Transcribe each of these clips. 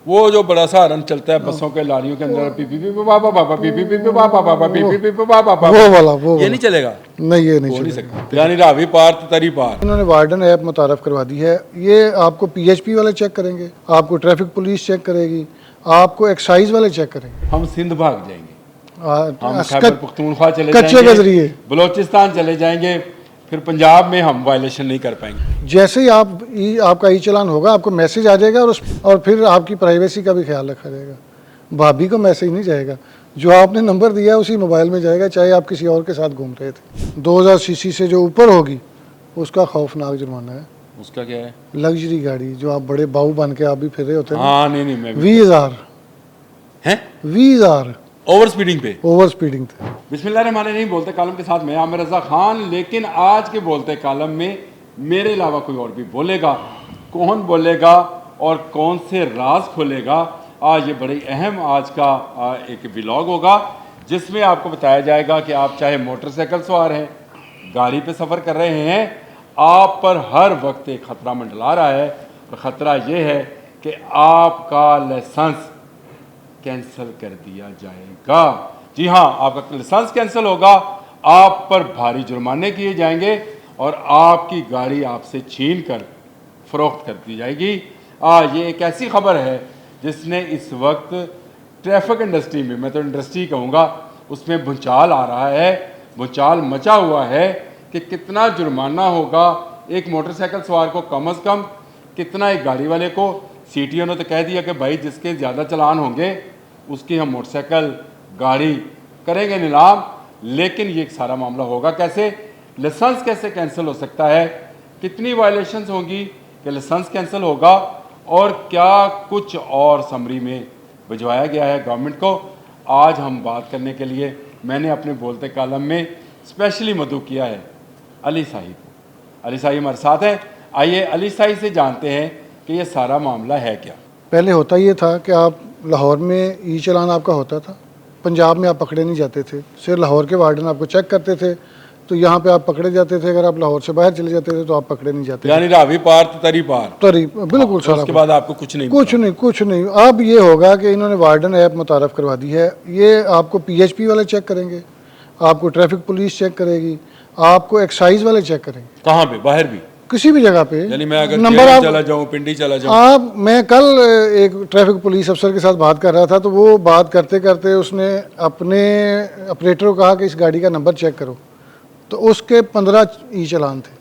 वो जो बड़ा सा हॉर्न चलता है बसों के लारियों के अंदर, पी पी पी बाबा बाबा पी पी पी बाबा बाबा पी पी पी बाबा बाबा, वो ये नहीं चलेगा। नहीं, ये नहीं हो नहीं चलेगा। सकता, यानी रावी पार तो तरी पार। इन्होंने वार्डन ऐप मुतारफ करवा दी है। ये आपको पीएचपी वाले चेक करेंगे, आपको ट्रैफिक पुलिस चेक करेगी, आपको एक्साइज वाले चेक करेंगे। हम सिंध भाग जाएंगे, हम कच- खैबर पख्तूनख्वा चले कच्चे जाएंगे, के जरिए। बलोचिस्तान चले जाएंगे, फिर पंजाब में हम वायलेशन नहीं कर पाएंगे। जैसे ही आपका ई चालान होगा, आपको मैसेज आ जाएगा और फिर आपकी प्राइवेसी का भी ख्याल रखा जाएगा। भाभी को मैसेज नहीं जाएगा, जो आपने नंबर दिया है उसी मोबाइल में जाएगा, चाहे आप किसी और के साथ घूम रहे थे। 2000 सीसी से जो ऊपर होगी उसका खौफनाक जुर्माना है। उसका क्या है? लग्जरी गाड़ी जो आप बड़े बाऊ बन के आप भी फिर रहे होते हैं। हाँ नहीं मैं 20,000 हैं 20,000 ओवर स्पीडिंग पे। ओवर स्पीडिंग थे। बिस्मिल्लाहिर्रहमानिर्रहीम बोलते कालम के साथ मैं आमिर रज़ा खान। लेकिन आज के बोलते कालम में मेरे अलावा कोई और भी बोलेगा। कौन बोलेगा और कौन से राज खोलेगा, आज ये बड़ी अहम आज का एक व्लॉग होगा, जिसमें आपको बताया जाएगा कि आप चाहे मोटरसाइकिल सवार हैं, गाड़ी पे सफ़र कर रहे हैं, आप पर हर वक्त एक ख़तरा मंडला रहा है। और ख़तरा ये है कि आपका लाइसेंस कैंसिल कर दिया जाएगा। जी हाँ, आपका लाइसेंस कैंसिल होगा, आप पर भारी जुर्माने किए जाएंगे और आपकी गाड़ी आपसे छीन कर फरोख्त कर दी जाएगी। ये एक ऐसी खबर है जिसने इस वक्त ट्रैफिक इंडस्ट्री में, मैं तो इंडस्ट्री कहूँगा, उसमें भूचाल आ रहा है, भूचाल मचा हुआ है कि कितना जुर्माना होगा एक मोटरसाइकिल सवार को, कम अज़ कम कितना एक गाड़ी वाले को। सीटीओ ने तो कह दिया कि भाई जिसके ज़्यादा चलान होंगे उसकी हम मोटरसाइकिल गाड़ी करेंगे नीलाम। लेकिन ये सारा मामला होगा कैसे, लाइसेंस कैसे कैंसिल हो सकता है, कितनी वायलेशंस होंगी कि लाइसेंस कैंसिल होगा, और क्या कुछ और समरी में भिजवाया गया है गवर्नमेंट को। आज हम बात करने के लिए मैंने अपने बोलते कालम में स्पेशली मदऊ किया है अली साहिब। अली साहिब हमारे साथ हैं, आइए अली साहिब से जानते हैं कि ये सारा मामला है क्या। पहले होता ये था कि आप लाहौर में ई चालान आपका होता था, पंजाब में आप पकड़े नहीं जाते थे, सिर्फ लाहौर के वार्डन आपको चेक करते थे, तो यहाँ पे आप पकड़े जाते थे। अगर आप लाहौर से बाहर चले जाते थे तो आप पकड़े नहीं जाते। यानी रावी पार तो तरी पार। तरी बिल्कुल सारा। उसके बाद आपको कुछ नहीं। अब ये होगा कि इन्होंने वार्डन ऐप मुतारफ करवा दी है। ये आपको पीएचपी वाले चेक करेंगे, आपको ट्रैफिक पुलिस चेक करेगी, आपको एक्साइज वाले चेक करेंगे। कहाँ पे? बाहर भी? किसी भी जगह पे। यानी मैं अगर नंबर आप चला जाऊं, पिंडी चला जाऊं। आप, मैं कल एक ट्रैफिक पुलिस अफसर के साथ बात कर रहा था, तो वो बात करते करते उसने अपने ऑपरेटर को कहा कि इस गाड़ी का नंबर चेक करो, तो उसके 15 ई चालान थे,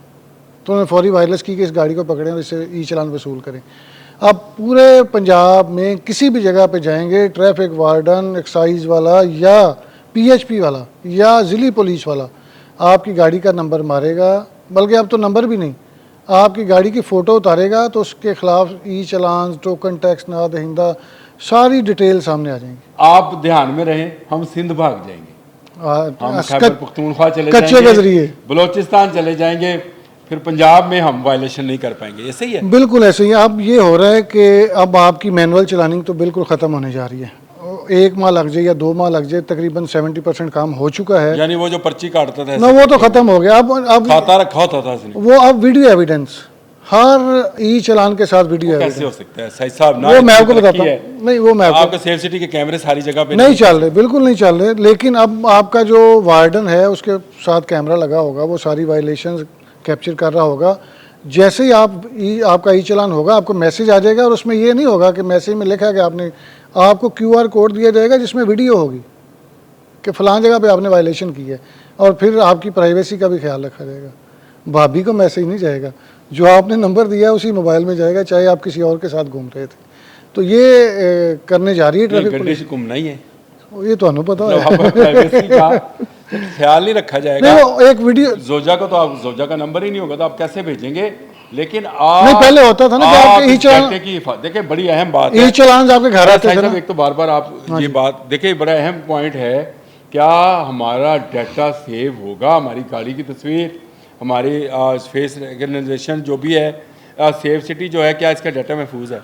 तो उन्होंने फौरी वायरलेस की कि इस गाड़ी को पकड़ें और इससे ई चालान वसूल करें। अब पूरे पंजाब में किसी भी जगह पे जाएंगे, ट्रैफिक वार्डन, एक्साइज वाला या पीएचपी वाला या ज़िली पुलिस वाला आपकी गाड़ी का नंबर मारेगा, बल्कि अब तो नंबर भी नहीं, आपकी गाड़ी की फ़ोटो उतारेगा, तो उसके खिलाफ ई चालान, टोकन टैक्स ना दहिंदा, सारी डिटेल सामने आ जाएंगी। आप ध्यान में रहें, हम सिंध भाग जाएंगे, हम खैबर पख्तूनख्वा चले कच्चे के जाएंगे, जरिए बलोचिस्तान चले जाएंगे, फिर पंजाब में हम वायलेशन नहीं कर पाएंगे। ऐसे ही है? बिल्कुल ऐसे ही। अब ये हो रहा है कि अब आपकी मैनुअल चलानिंग तो बिल्कुल ख़त्म होने जा रही है। 1 माह लग जाए या 2 माह लग जाए, तकरीबन 70% काम हो चुका है। यानी वो जो पर्ची काटता था ना, वो तो ख़त्म हो गया। अब खाता रखा होता था उसने, वो अब वीडियो एविडेंस, हर ई चालान के साथ वीडियो कैसे एविडेंस। हो सकता है सही साहब? वो मैं आपको बताता हूँ। नहीं, वो मैं आपके सेफ सिटी के कैमरे सारी जगह पे नहीं चल रहे, बिल्कुल नहीं चल रहे। लेकिन अब आपका जो वार्डन है उसके साथ कैमरा लगा होगा, वो सारी वायलेशन कैप्चर कर रहा होगा। जैसे ही आपका ई चालान होगा, आपको मैसेज आ जाएगा, और उसमें ये नहीं होगा कि मैसेज में लिखा है कि आपको QR कोड दिया जाएगा जिसमें वीडियो होगी कि फ़लाँ जगह पे आपने वायलेशन की है, और फिर आपकी प्राइवेसी का भी ख्याल रखा जाएगा। भाभी को मैसेज नहीं जाएगा, जो आपने नंबर दिया है उसी मोबाइल में जाएगा, चाहे आप किसी और के साथ घूम रहे थे। तो ये करने जा रही है ट्रैफिक पुलिस। नहीं है ये तो पता है, प्राइवेसी का ख्याल नहीं रखा जाएगा। नहीं, वो एक वीडियो जोजा को तो आप, जोजा का नंबर ही नहीं होगा तो आप कैसे भेजेंगे? लेकिन आप नहीं, पहले होता था ना कि आपके ई चालान, देखिए बड़ी अहम बात है, ई चालान आपके घर आते थे ना। एक तो बार बार आप ये बात देखिए, बड़ा अहम पॉइंट है, क्या हमारा डाटा सेव होगा? हमारी गाड़ी की तस्वीर, हमारी फेस रिकग्निशन जो भी है, सेफ सिटी जो है, क्या इसका डाटा महफूज है?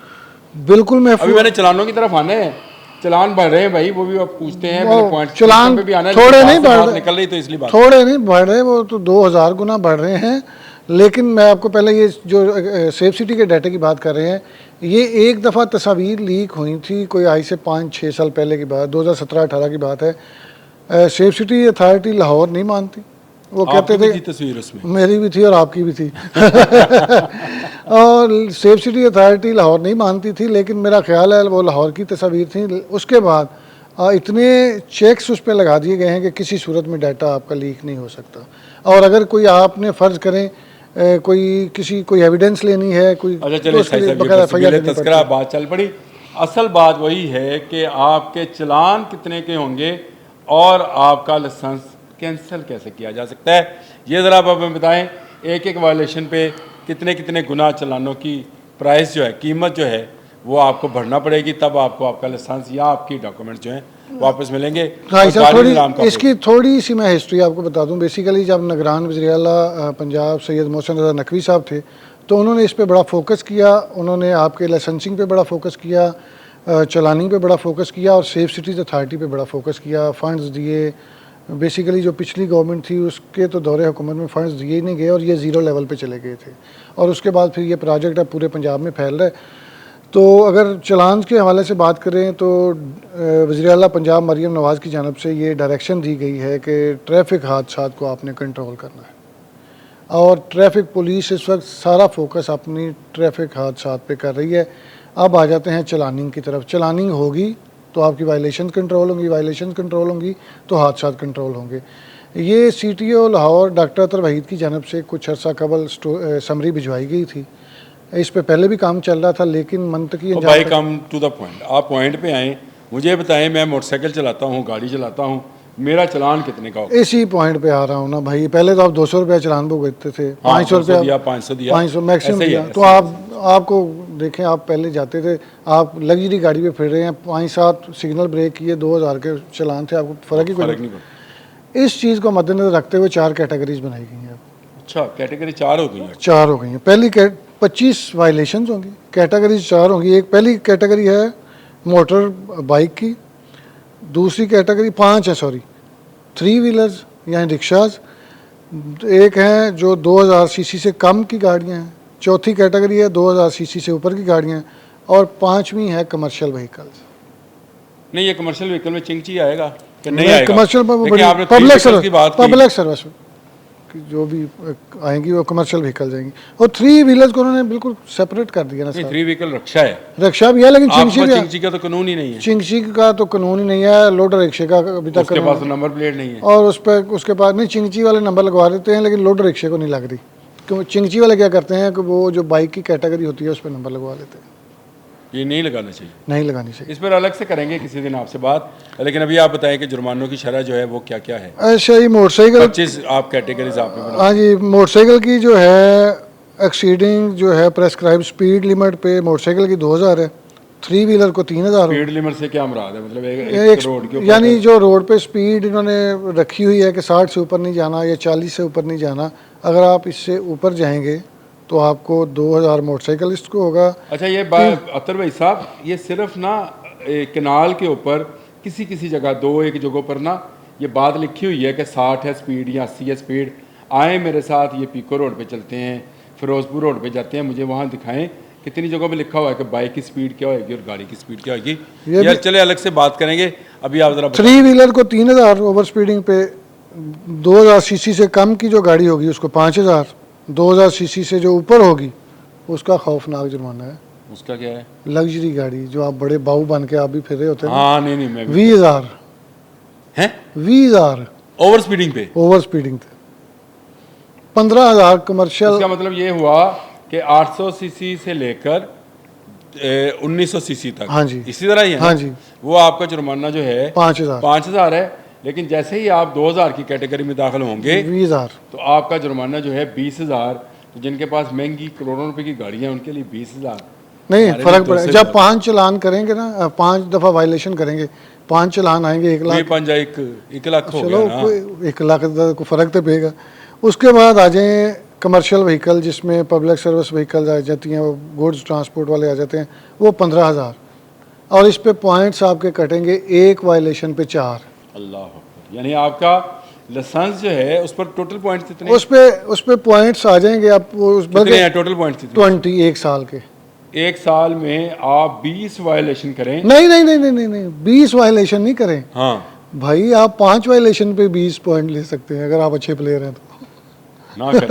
बिल्कुल महफूज। अभी मैंने चलानों की तरफ आने हैं, चलान बढ़ रहे हैं भाई, वो भी आप पूछते हैं पॉइंट। चलान पे भी आना है, थोड़े नहीं बढ़ रहे, निकल रही तो इसलिए बात, थोड़े नहीं बढ़ रहे, वो तो 2000 गुना बढ़ रहे हैं। लेकिन मैं आपको पहले ये जो सेफ सिटी के डाटे की बात कर रहे हैं, ये एक दफ़ा तस्वीर लीक हुई थी कोई आज से 5-6 साल पहले की बात, 2017-18 की बात है। सेफ सिटी अथॉरिटी लाहौर नहीं मानती, वो कहते आपकी भी थे, थी तस्वीर उसमें? मेरी भी थी और आपकी भी थी और सेफ सिटी अथॉरिटी लाहौर नहीं मानती थी, लेकिन मेरा ख्याल है वो लाहौर की तस्वीर थी। उसके बाद इतने चेक्स उस पर लगा दिए गए हैं कि किसी सूरत में डाटा आपका लीक नहीं हो सकता। और अगर कोई आपने फ़र्ज़ करें कोई एविडेंस लेनी है कोई, अच्छा तो चलिए उसके लिए साहब, बकायदा ये एफआईआर तस्वीर देनी तस्करा पड़ती है। बात चल पड़ी। असल बात वही है कि आपके चलान कितने के होंगे और आपका लाइसेंस कैंसिल कैसे किया जा सकता है, ये ज़रा आप हमें बताएं। एक एक वायलेशन पे कितने कितने गुना चलानों की प्राइस जो है, कीमत जो है वो आपको भरना पड़ेगी, तब आपको आपका लाइसेंस या आपकी डॉक्यूमेंट जो हैं वापस मिलेंगे। हाँ और सर, जारी थोड़ी निज़ाम का इसकी थोड़ी सी मैं हिस्ट्री आपको बता दूं। बेसिकली जब निगरान वज़ीर आला पंजाब सैयद मोहसिन रज़ा नकवी साहब थे, तो उन्होंने इस पे बड़ा फोकस किया। उन्होंने आपके लाइसेंसिंग पे बड़ा फोकस किया, चलानिंग पे बड़ा फोकस किया और सेफ सिटीज़ अथॉरिटी पे बड़ा फोकस किया। फ़ंड्स दिए। बेसिकली जो पिछली गवर्नमेंट थी उसके तो दौरे हुकूमत में फ़ंड्स दिए ही नहीं गए और ये ज़ीरो लेवल पे चले गए थे। और उसके बाद फिर ये प्रोजेक्ट अब पूरे पंजाब में फैल रहा है। तो अगर चलान के हवाले से बात करें तो वज़ीर आला पंजाब मरीम नवाज़ की जानब से ये डायरेक्शन दी गई है कि ट्रैफिक हादसात को आपने कंट्रोल करना है और ट्रैफिक पुलिस इस वक्त सारा फोकस अपनी ट्रैफिक हादसात पे कर रही है। अब आ जाते हैं चलानिंग की तरफ। चलानिंग होगी तो आपकी वायलेशन कंट्रोल होंगी, वायलेशन कंट्रोल होंगी तो हादसात कंट्रोल होंगे। ये CTO लाहौर डॉक्टर अतर वहीद की जानब से कुछ अर्सा कबल समरी भिजवाई गई थी। इस पे पहले भी काम चल रहा था, लेकिन मंतकी तो भाई कम टू द पॉइंट, आप पॉइंट पे आएँ। मुझे बताएं, मैं मोटरसाइकिल चलाता हूँ, गाड़ी चलाता हूँ, मेरा चलान कितने का होगा? इसी पॉइंट पे आ रहा हूँ ना भाई। पहले तो आप 200 रुपया चलान भुगतते थे, 500 रुपया दिया, 500 दिया, 500 मैक्सिमम ऐसे ही दिया। है, तो आपको देखें, आप पहले जाते थे, आप लग्जरी गाड़ी पे फिर रहे हैं, 5-7 सिग्नल ब्रेक किए, 2000 के चलान थे, आपको फ़र्क ही कोई फर्क नहीं पड़ता। इस चीज़ को मद्देनज़र रखते हुए 4 कैटेगरीज बनाई गई हैं। अच्छा, कैटेगरी 4 हो गई है। 4 हो गई हैं। पहली 25 वायलेशन होंगी, कैटेगरीज 4 होंगी। एक पहली कैटेगरी है मोटर बाइक की, दूसरी कैटेगरी 5 है, सॉरी 3 व्हीलर्स यानी रिक्शाज, एक हैं जो 2000 सीसी से कम की गाड़ियां हैं, चौथी कैटेगरी है 2000 सीसी से ऊपर की गाड़ियां, और 5वीं है कमर्शियल व्हीकल्स। नहीं, ये कमर्शियल व्हीकल में चिंगची आएगा कि नहीं आएगा? कमर्शियल देखिए, आपने पब्लिक 3 की बात की। पब्लिक सर्विस जो भी आएंगी वो कमर्शियल व्हीकल जाएंगी। और 3 व्हीलर्स को उन्होंने बिल्कुल सेपरेट कर दिया ना सर। 3 व्हीकल रक्षा है, रिक्शा भी है, लेकिन चिंगची का तो कानून ही नहीं है। चिंगची का तो कानून ही नहीं है। लोडर रिक्शे का अभी तक उसके पास नंबर प्लेट नहीं है और उसके पास नहीं, चिंगची वाले नंबर लगवा देते हैं, लेकिन लोडर रिक्शे को नहीं लग रही। क्यों? चिंगची वाले क्या करते हैं कि वो जो बाइक की कैटेगरी होती है उस पर नंबर लगवा लेते हैं। ये नहीं लगाना चाहिए, नहीं लगानी चाहिए। इस पर अलग से करेंगे किसी दिन आपसे बात। लेकिन अभी आप बताएं कि जुर्मानों की शरह जो है वो क्या क्या है? अच्छा, ये मोटरसाइकिल 25 आप कैटेगरीज आपने बना। हाँ जी, मोटरसाइकिल की जो है एक्सीडिंग जो है प्रेस्क्राइब स्पीड लिमिट पे मोटरसाइकिल की 2000 है, 3 व्हीलर को 3000 स्पीड लिमिट से क्या मुराद है? मतलब एक रोड के ऊपर यानी जो रोड पे स्पीड इन्होंने रखी हुई है कि 60 से ऊपर नहीं जाना या 40 से ऊपर नहीं जाना, अगर आप इससे ऊपर जाएंगे तो आपको 2000 मोटरसाइकिलिस्ट को होगा। अच्छा, ये अतर भाई साहब, ये सिर्फ ना कनाल के ऊपर किसी किसी जगह 2-1 जगहों पर ना ये बात लिखी हुई है कि 60 है स्पीड या 80 है स्पीड, आए मेरे साथ, ये पीको रोड पे चलते हैं, फिरोजपुर रोड पे जाते हैं, मुझे वहाँ दिखाएं कितनी जगहों पे लिखा हुआ है कि बाइक की स्पीड क्या होगी और गाड़ी की स्पीड क्या होगी। यार चले अलग से बात करेंगे, अभी आप जरा 3 व्हीलर को 3000 ओवर स्पीडिंग पे, 2000 सीसी से कम की जो गाड़ी होगी उसको 5000, 2000 सीसी से जो ऊपर होगी उसका खौफनाक जुर्माना है। उसका क्या है? लग्जरी गाड़ी जो आप बड़े बाऊ बन के आप भी फिर रहे होते हैं। हाँ, नहीं मैं 20,000 हैं 20,000 ओवर स्पीडिंग पे, ओवर स्पीडिंग थे। 15,000 कमर्शियल। इसका मतलब ये हुआ कि 800 सीसी से लेकर 1900 सीसी तक। हाँ जी, इसी तरह ही है। हाँ जी, वो आपका जुर्माना जो है 5000 है, लेकिन जैसे ही आप 2000 की कैटेगरी में दाखिल होंगे 20,000 तो आपका जुर्माना जो है 20,000। तो जिनके पास महंगी करोड़ों रुपए की गाड़ियां उनके लिए 20,000 नहीं फर्क पड़ेगा। जब 5 चलान करेंगे ना, 5 दफ़ा वायलेशन करेंगे, 5 चलान आएंगे 1 लाख, 1 लाख हो चलो गया ना। कोई 1 लाख को फ़र्क तो पेगा। उसके बाद आ जाए कमर्शियल व्हीकल जिसमें पब्लिक सर्विस व्हीकल आ जाती हैं, वो गुड्स ट्रांसपोर्ट वाले आ जाते हैं, वो 15,000 और इस पे पॉइंट्स आपके कटेंगे एक वायलेशन पे 4। अल्लाह अकबर। यानी आपका लाइसेंस जो है उस पर टोटल पॉइंट्स कितने? उस पे पॉइंट्स आ जाएंगे आप, कितने हैं टोटल पॉइंट्स कितने? 20 1 साल के। एक साल में आप 20 वायलेशन करें। नहीं नहीं नहीं नहीं नहीं नहीं 20 वायलेशन नहीं करें हाँ भाई, आप 5 वायलेशन पे 20 पॉइंट ले सकते हैं अगर आप अच्छे प्लेयर हैं तो। ना करें।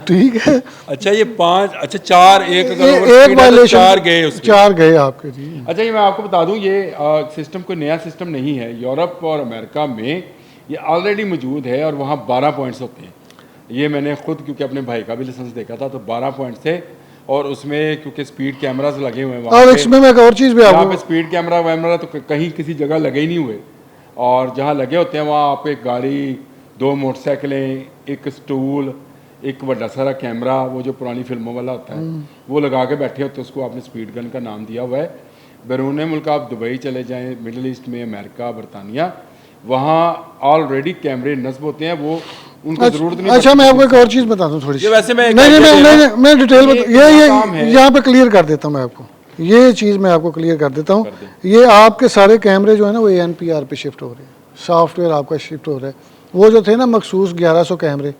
ठीक है, अच्छा ये 5, अच्छा 4, एक अगर एक overspeed है तो वायलेशन 4 गए उसके। 4 गए आपके जी। अच्छा ये मैं आपको बता दूं, ये सिस्टम कोई नया सिस्टम नहीं है। यूरोप और अमेरिका में ये ऑलरेडी मौजूद है और वहाँ 12 पॉइंट्स होते हैं। ये मैंने खुद क्योंकि अपने भाई का भी लाइसेंस देखा था तो 12 पॉइंट्स थे, और उसमें क्योंकि स्पीड कैमरास लगे हुए हैं वहाँ और पे। इसमें मैं एक और चीज़ भी यहाँ आपको पे स्पीड कैमरा वैमरा तो कहीं किसी जगह लगे ही नहीं हुए, और जहाँ लगे होते हैं वहाँ आप एक गाड़ी, 2 मोटरसाइकिलें, एक स्टूल, एक बड़ा सारा कैमरा, वो जो पुरानी फिल्मों वाला होता है वो लगा के बैठे होते हैं। उसको आपने स्पीड गन का नाम दिया हुआ है। बैरून मुल्क आप दुबई चले जाएं, मिडल ईस्ट में, अमेरिका, बरतानिया, वहाँ ऑलरेडी कैमरे नस्ब होते हैं, वो उनको जरूरत नहीं। अच्छा मैं आपको एक और चीज़ बता दूं थोड़ी सी। ये वैसे मैं नहीं नहीं नहीं मैं डिटेल ये काम है। यहाँ पे क्लियर कर देता हूँ मैं आपको, ये चीज़ मैं आपको क्लियर कर देता हूँ। ये आपके सारे कैमरे जो है ना वो ANPR पे शिफ्ट हो रहे हैं, सॉफ्टवेयर आपका शिफ्ट हो रहा है। वो जो थे ना मखसूस 1100 कैमरे,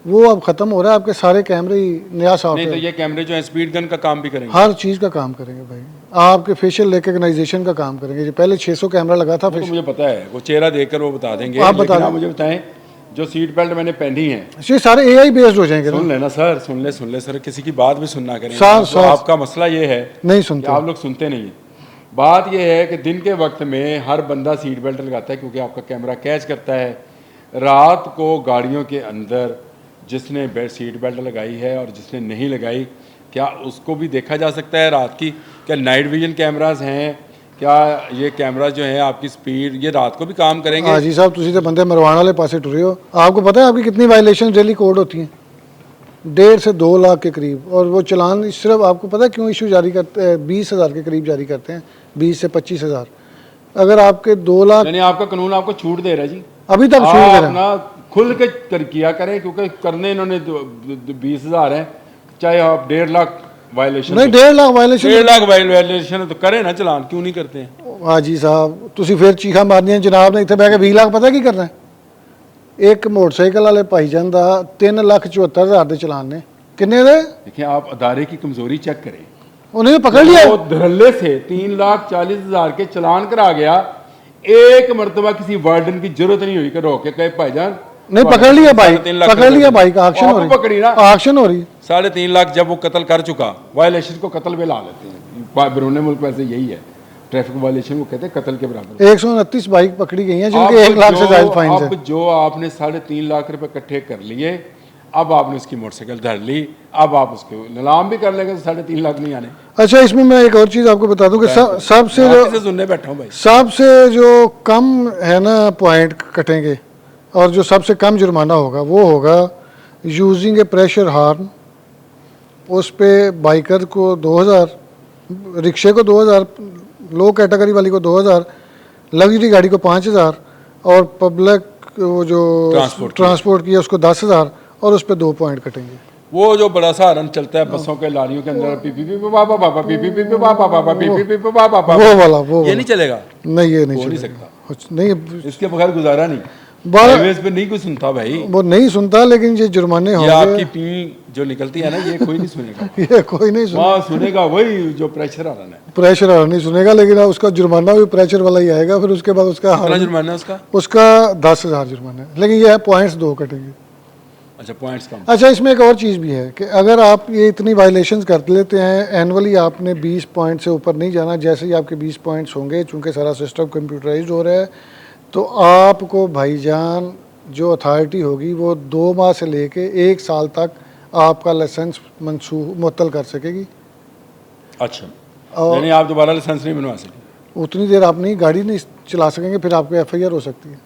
वो अब ख़त्म हो रहा है। आपके सारे कैमरे ही नया नहीं, सॉफ्टवेयर, तो ये कैमरे जो है स्पीड गन का काम भी करेंगे। हर चीज़ का काम करेंगे भाई। आपके फेशियल रिकग्नाइजेशन का काम करेंगे। जो पहले 600 कैमरा लगा था, वो तो मुझे पता है, वो चेहरा देखकर वो बता देंगे। आप बता लेकिन दें। आप मुझे बताएं, जो सीट बेल्ट मैंने पहनी है, ये सारे AI बेस्ड हो जाएंगे ना। सुन लेना सर, सुन ले सर, किसी की बात भी सुनना करें। सर, आपका मसला ये है नहीं कि सुनते। आप लोग सुनते नहीं है। बात यह है कि दिन के वक्त में हर बंदा सीट बेल्ट लगाता है क्योंकि आपका कैमरा कैच करता है। रात को गाड़ियों के अंदर जिसने सीट बेल्ट लगाई है और जिसने नहीं लगाई, क्या उसको भी देखा जा सकता है रात की? क्या नाइट विजन कैमरास हैं? क्या ये कैमरा जो है आपकी स्पीड, ये रात को भी काम करेंगे? हाँ जी साहब, तुसी तो बंदे मरवाने वाले पासे टुरे हो। आपको पता है आपकी कितनी वायलेशन डेली कोड होती हैं? 1.5 से 2 लाख के करीब। और वो चलान सिर्फ आपको पता है क्यों इशू जारी करते हैं? 20,000 के करीब जारी करते हैं, 20 से 25,000। अगर आपके 2 लाख, यानी आपका कानून आपको छूट दे रहा है जी। अभी तक छूट दे रहा है। अपना खुल के किया करें, क्योंकि करने इन्होंने 20,000 है, चाहे आप 1.5 लाख वायलेशन। नहीं 1.5 लाख वायलेशन, 1.5 लाख वायलेशन तो करें ना, चलान क्यों नहीं करते हैं? हाँ जी साहब, तुसी फिर चीखा मारनी जनाब ने इतने बह के 20 लाख पता की करना है? एक मोटरसाइकिल वाले भाईजान का 3,74,000 के चलान ने। किन्ने दे? देखिए आप अदारे की कमजोरी चेक करें। उन्हें पकड़ लिया। वो धड़ल्ले से 3,40,000 के चलान करा गया। एक मरतबा किसी वार्डन की जरूरत नहीं हुई कि रोक के कहे भाईजान नहीं पकड़ लिया भाई, 3.5 लाख पकड़ लिया भाई का एक्शन हो रही, पकड़ी ना, एक्शन हो रही। 3.5 लाख जब वो कत्ल कर चुका, वायलेशन को कत्ल में ला लेते हैं। बैरून मुल्क वैसे यही है, ट्रैफिक वायलेशन को कहते हैं कत्ल के बराबर। 129 बाइक पकड़ी गई हैं जिनके 1 लाख से ज्यादा फाइन है। अब जो आपने 3.5 लाख रुपए इकट्ठे कर लिए, अब आपने उसकी मोटरसाइकिल धर ली, अब आप उसको नीलाम भी कर लेंगे तो 3.5 लाख नहीं आने। अच्छा इसमें मैं एक और चीज आपको बता दूं कि सबसे जो सुनने बैठा हूं भाई, सबसे जो कम है ना पॉइंट कटेंगे और जो सबसे कम जुर्माना होगा वो होगा यूजिंग ए प्रेशर हार्न। उस पे बाइकर को 2,000, रिक्शे को 2,000, लो कैटेगरी वाली को 2,000, लग्जरी गाड़ी को 5,000 और पब्लिक वो जो ट्रांसपोर्ट किया उसको 10,000 और उस पे 2 पॉइंट कटेंगे। वो जो बड़ा सा हॉर्न चलता है बसों के लारियों के अंदर, पी पी पी पापा पापा पी पी पी पापा पापा पी पी पी पापा पापा, वो वाला ये नहीं चलेगा। नहीं ये नहीं हो नहीं सकता, नहीं इसके बगैर गुजारा नहीं। बार हाईवेज पे नहीं कोई सुनता भाई, वो नहीं सुनता, लेकिन ये जुर्माने ये होंगे। आपकी पी जो निकलती है ना, ये कोई नहीं सुनेगा। ये कोई नहीं सुनेगा, वहाँ सुनेगा वही जो प्रेशर हॉर्न है। प्रेशर हार्न नहीं सुनेगा, लेकिन उसका जुर्माना भी प्रेशर वाला ही आएगा। फिर उसके बाद उसका कितना जुर्माना है उसका? उसका 10,000 जुर्माना है, लेकिन ये है पॉइंट्स 2 कटेंगे। अच्छा पॉइंट्स कम। अच्छा इसमें एक और चीज़ भी है कि अगर आप ये इतनी वायलेशंस कर लेते हैं, एनुअली आपने 20 पॉइंट से ऊपर नहीं जाना। जैसे ही आपके 20 पॉइंट्स होंगे, चूंकि सारा सिस्टम कंप्यूटराइज हो रहा है, तो आपको भाईजान जो अथॉरिटी होगी वो 2 माह से लेके 1 साल तक आपका लाइसेंस मुअत्तल कर सकेगी। अच्छा, और यानी आप दोबारा लाइसेंस नहीं बनवा सकेंगे उतनी देर आप नहीं गाड़ी नहीं चला सकेंगे, फिर आपको FIR हो सकती है।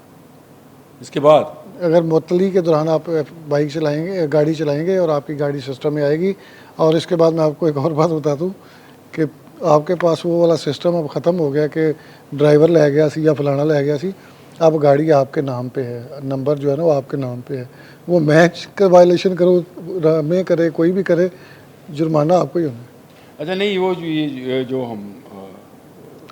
इसके बाद अगर मुअत्तली के दौरान आप बाइक चलाएंगे, गाड़ी चलाएंगे और आपकी गाड़ी सिस्टम में आएगी। और इसके बाद मैं आपको एक और बात बता दूं कि आपके पास वो वाला सिस्टम अब ख़त्म हो गया कि ड्राइवर ले गया सी या फलाना ले गया सी। अब गाड़ी आपके नाम पे है, नंबर जो है ना वो आपके नाम पे है। वो मैच का वायलेशन करो, मैं करे, कोई भी करे, जुर्माना आपको ही होना है। अच्छा नहीं, वो ये जो हम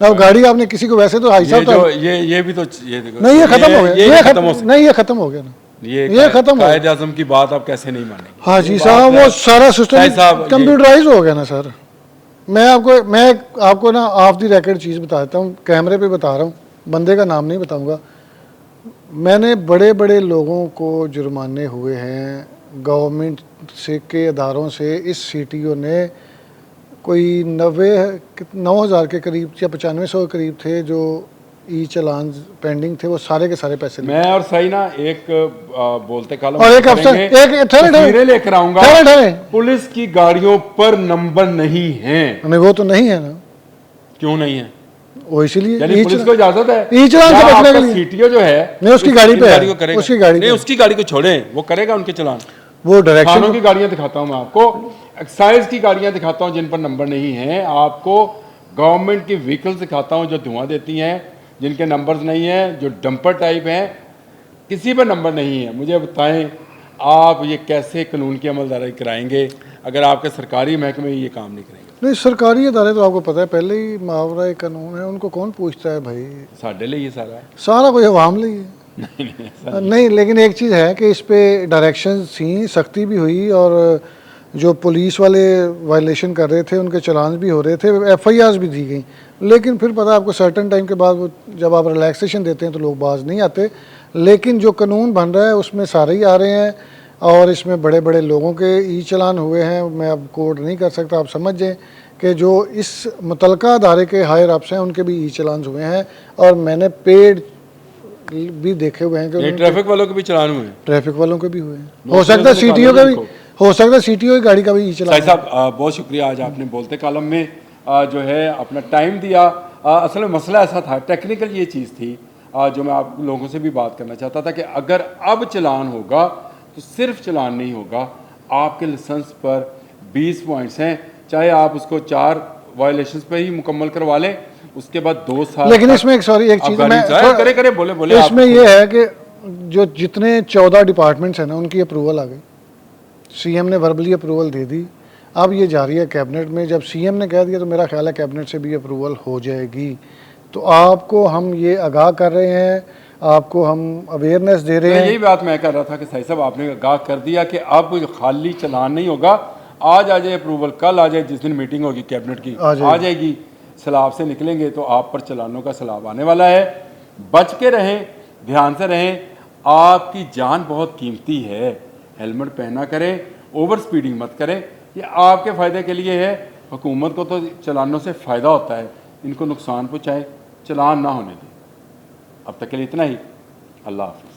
अब गाड़ी आपने किसी को वैसे तो ये जो ये भी तो ये देखो, नहीं, ये खत्म हो गया, ये खत्म हो नहीं, ये खत्म हो गया ना। ये खत्म हो कायद आजम की बात आप कैसे नहीं मानेंगे? हाँ जी ये साहब, बात वो है। सारा सिस्टम साहिब साहब, ये- कंप्यूटराइज हो गया ना सर। मैं आपको ना ऑफ द रिकॉर्ड चीज़ बता देता हूँ, कैमरे पे बता रहा हूँ, बंदे का नाम नहीं बताऊँगा। मैंने बड़े बड़े लोगों को जुर्माने हुए हैं गवर्नमेंट से के अदारों से। इस CTO ने कोई 9,000 के करीब या 9500 के करीब थे जो चालान पेंडिंग थे, वो सारे के सारे पैसे मैं और सही ना एक बोलते कालम और एक अफसर करेंगे, एक ठहरे तस्वीरें लेकर आऊंगा। ठहरे पुलिस की गाड़ियों पर नंबर नहीं है। नहीं, वो तो नहीं है ना, क्यों नहीं है? वो इसीलिए यानी पुलिस को इजाजत है ई चालान से या बचने के आपका लिए। सीटीओ जो है नहीं, उसकी गाड़ी पे है, को करेगा? उसकी गाड़ी नहीं, पे। उसकी गाड़ी को छोड़ें, वो करेगा उनके चलान। वो डायरेक्शन थानों की गाड़ियां दिखाता हूं मैं आपको, एक्साइज की गाड़ियां दिखाता हूं जिन पर नंबर नहीं है, आपको गवर्नमेंट की व्हीकल्स दिखाता हूं जो धुआं देती हैं, जिनके नंबर्स नहीं है, जो डंपर टाइप हैं, किसी पर नंबर नहीं है। मुझे बताएं आप ये कैसे कानून की अमलदारी कराएंगे अगर आपके सरकारी महकमे ये काम नहीं करेंगे? नहीं, सरकारी अदारे तो आपको पता है पहले ही मुआवरा कानून है, उनको कौन पूछता है भाई? साढ़े लिए ये सारा है। सारा कोई अवाम लिए है। नहीं, लेकिन एक चीज़ है कि इस पे डायरेक्शन थी, सख्ती भी हुई, और जो पुलिस वाले वायलेशन कर रहे थे उनके चलान भी हो रहे थे, FIRs भी दी गई। लेकिन फिर पता आपको सर्टन टाइम के बाद वो जब आप रिलैक्सेशन देते हैं तो लोग बाज नहीं आते। लेकिन जो कानून बन रहा है उसमें सारे ही आ रहे हैं, और इसमें बड़े बड़े लोगों के चालान हुए हैं। मैं अब कोड नहीं कर सकता, आप समझ जाएँ कि जो इस मुतलका अदारे के हायर अप्स हैं उनके भी चालान हुए हैं, और मैंने पेड भी देखे हुए हैं कि ट्रैफिक वालों के भी चलान हुए हैं, ट्रैफिक वालों के भी हुए हैं। हो सकता है CTO का भी, हो सकता है CTO की गाड़ी का भी चालान। साहब बहुत शुक्रिया, आज आपने बोलते कालम में जो है अपना टाइम दिया। असल में मसला ऐसा था, टेक्निकल ये चीज़ थी जो मैं आप लोगों से भी बात करना चाहता था कि अगर अब चलान होगा तो सिर्फ चलान नहीं होगा, आपके लाइसेंस पर 20 पॉइंट्स हैं, चाहे आप उसको 4 वायलेशंस पे ही मुकम्मल करवा लें, उसके बाद 2 साल। लेकिन इसमें एक चीज़ मैं करे बोले इसमें ये है कि जो जितने 14 डिपार्टमेंट्स हैं ना उनकी अप्रूवल आ गई, CM ने वर्बली अप्रूवल दे दी, अब ये जा रही है कैबिनेट में। जब CM ने कह दिया तो मेरा ख्याल है कैबिनेट से भी अप्रूवल हो जाएगी। तो आपको हम ये आगाह कर रहे हैं, आपको हम अवेयरनेस दे रहे हैं। यही बात मैं कर रहा था कि साहिब साहब आपने आगाह कर दिया कि अब खाली चलान नहीं होगा, आज आ जाए अप्रूवल, कल आ जाए, जिस दिन मीटिंग होगी कैबिनेट की आ जाएगी, सैलाब से निकलेंगे तो आप पर चलानों का सैलाब आने वाला है। बच के रहें, ध्यान से रहें, आपकी जान बहुत कीमती है, हेलमेट पहना करें, ओवर स्पीडिंग मत करें, ये आपके फ़ायदे के लिए है। हुकूमत को तो चलानों से फ़ायदा होता है, इनको नुकसान पहुँचाए, चलान ना होने दें। अब तक के लिए इतना ही, अल्लाह हाफ़िज़।